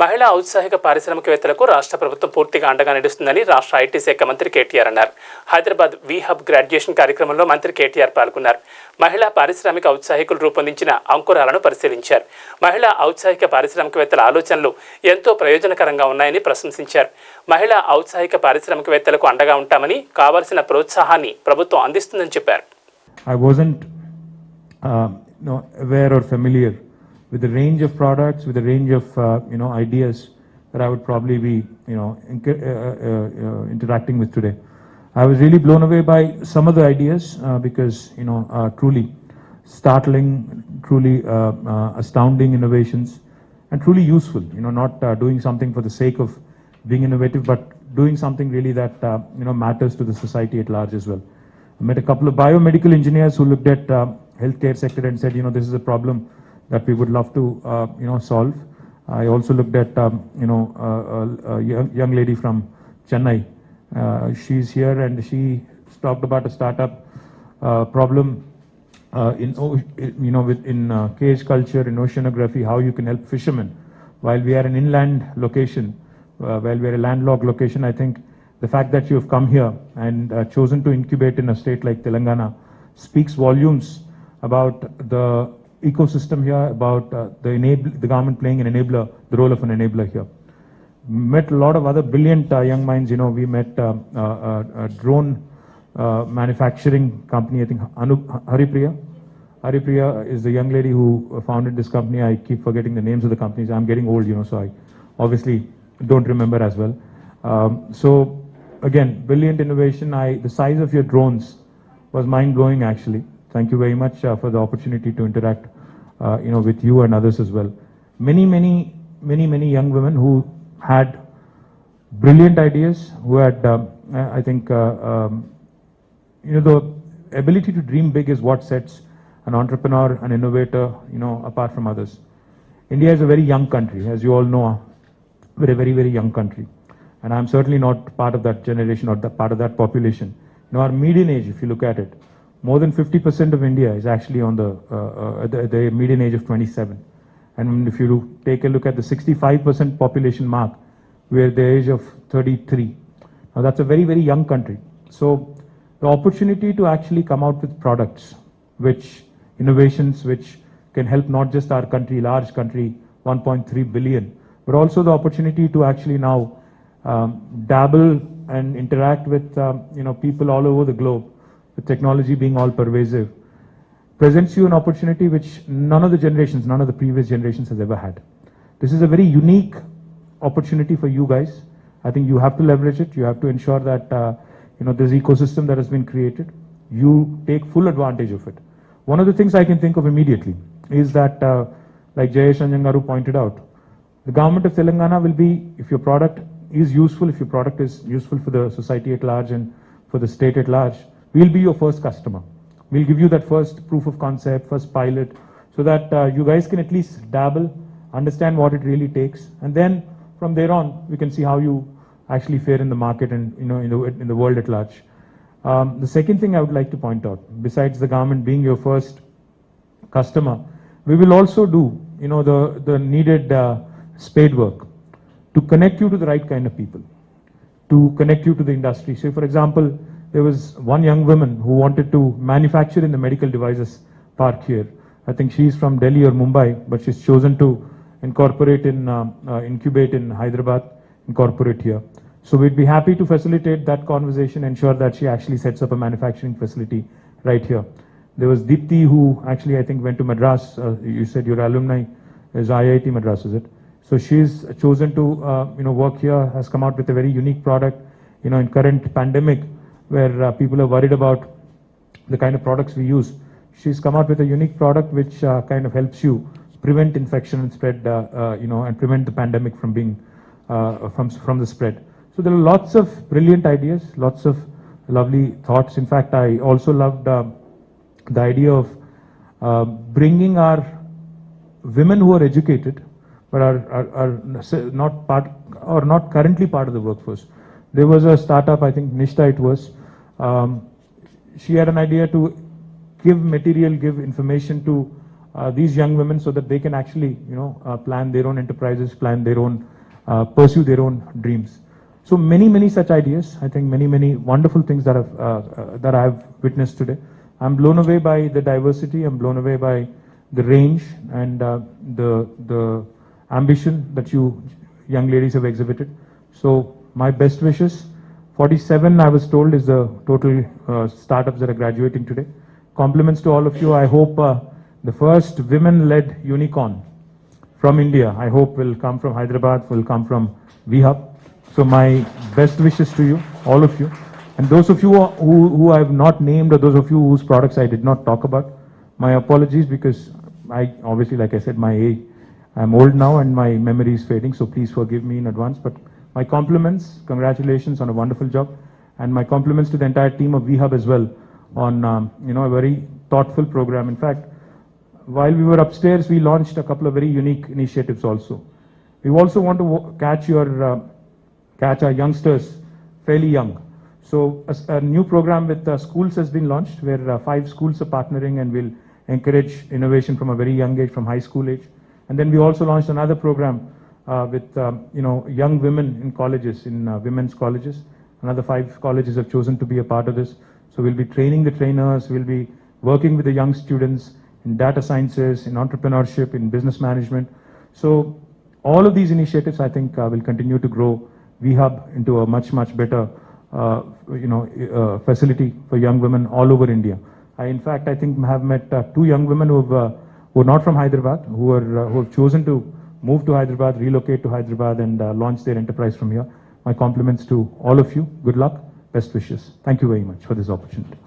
మహిళా ఔత్సాహిక పారిశ్రామికవేత్తలకు రాష్ట్ర ప్రభుత్వం పూర్తిగా అండగా నిలుస్తుందని రాష్ట్ర ఐటీ శాఖ మంత్రి కేటీఆర్ అన్నారు. హైదరాబాద్ వి హబ్ గ్రాడ్యుయేషన్ కార్యక్రమంలో మంత్రి కేటీఆర్ పాల్గొన్నారు. మహిళా పారిశ్రామిక ఔత్సాహికులు రూపొందించిన అంకురాలను పరిశీలించారు. మహిళా ఔత్సాహిక పారిశ్రామికవేత్తల ఆలోచనలు ఎంతో ప్రయోజనకరంగా ఉన్నాయని ప్రశంసించారు. మహిళా ఔత్సాహిక పారిశ్రామికవేత్తలకు అండగా ఉంటామని, కావాల్సిన ప్రోత్సాహాన్ని ప్రభుత్వం అందిస్తుందని చెప్పారు. I wasn't aware or familiar with the range of products, with the range of ideas that I would probably be interacting with today. I was really blown away by some of the ideas because truly startling, truly astounding innovations, and truly useful. Not doing something for the sake of being innovative, but doing something really that matters to the society at large as well. I met a couple of biomedical engineers who looked at healthcare sector and said, this is a problem that we would love to solve. I also looked at a young lady from Chennai. She's here and she talked about a startup problem in cage culture, in oceanography, how you can help fishermen. While we are an inland location, while we are a landlocked location, I think the fact that you have come here and chosen to incubate in a state like Telangana speaks volumes about the ecosystem here, about the government playing an enabler, the role of an enabler here. Met a lot of other brilliant young minds. We met a drone manufacturing company, I think Haripriya. Haripriya is the young lady who founded this company. I keep forgetting the names of the companies. I'm getting old, so I obviously don't remember as well. So again, brilliant innovation. The size of your drones was mind-blowing actually. Thank you very much for the opportunity to interact with you and others as well. Many young women who had brilliant ideas, who had I think the ability to dream big is what sets an entrepreneur, an innovator apart from others. India is a very young country, as you all know. We're a very young country, and I'm certainly not part of that generation or part of that population. Our median age, if you look at it, more than 50% of India is actually on the median age of 27. And if you take a look at the 65% population mark, we're at the age of 33. Now that's a very young country. So the opportunity to actually come out with products, innovations which can help not just our country, large country, 1.3 billion, but also the opportunity to actually now dabble and interact with people all over the globe, with technology being all pervasive, presents you an opportunity which none of the previous generations has ever had. This is a very unique opportunity for you guys. I think you have to leverage it. You have to ensure that this ecosystem that has been created, you take full advantage of it. One of the things I can think of immediately is that, like Jayesh Anjangaru pointed out, the government of Telangana will be, if your product is useful, if your product is useful for the society at large and for the state at large, we'll be your first customer. We'll give you that first proof of concept, first pilot, so that you guys can at least dabble, understand what it really takes, and then from there on, we can see how you actually fare in the market and in the world at large. The second thing I would like to point out, besides the government being your first customer, we will also do the needed spade work to connect you to the right kind of people, to connect you to the industry. So for example, there was one young woman who wanted to manufacture in the medical devices park here. I think she's from Delhi or Mumbai, but she's chosen to incubate in Hyderabad, incorporate here. So we'd be happy to facilitate that conversation, ensure that she actually sets up a manufacturing facility right here. There was Deepthi, who actually I think went to Madras. You said your alumni is IIT Madras, is it? So she's chosen to work here, has come out with a very unique product. In current pandemic, where people are worried about the kind of products we use, she's come out with a unique product which kind of helps you prevent infection and spread, and prevent the pandemic from being from the spread. So there are lots of brilliant ideas, lots of lovely thoughts. In fact, I also loved the idea of bringing our women who are educated but are not part or not currently part of the workforce. There was a startup, I think Nishta it was. She had an idea to give information to these young women so that they can actually, plan their own enterprises, plan their own pursue their own dreams. So many such ideas. I think many wonderful things that I have witnessed today. I'm blown away by the diversity. I'm blown away by the range and the ambition that you young ladies have exhibited. So my best wishes. 47, I was told, is the total startups that are graduating today. Compliments to all of you. I hope the first women-led unicorn from India, I hope will come from Hyderabad, will come from VHub. So my best wishes to you, all of you. And those of you who I have not named, or those of you whose products I did not talk about, my apologies, because I obviously, like I said, I'm old now and my memory is fading, so please forgive me in advance. But my compliments, congratulations on a wonderful job, and my compliments to the entire team of VHub as well on a very thoughtful program. In fact, while we were upstairs, we launched a couple of very unique initiatives also. We also want to catch our youngsters fairly young. So a new program with schools has been launched, where 5 schools are partnering and will encourage innovation from a very young age, from high school age. And then we also launched another program with young women in colleges, in women's colleges. Another 5 colleges have chosen to be a part of this. So we'll be training the trainers, we'll be working with the young students in data sciences, in entrepreneurship, in business management. So all of these initiatives, I think, will continue to grow VHub into a much better facility for young women all over India. In fact, I think have met 2 young women who are not from Hyderabad, who have chosen to move to Hyderabad, relocate to Hyderabad, and launch their enterprise from here. My compliments to all of you. Good luck. Best wishes. Thank you very much for this opportunity.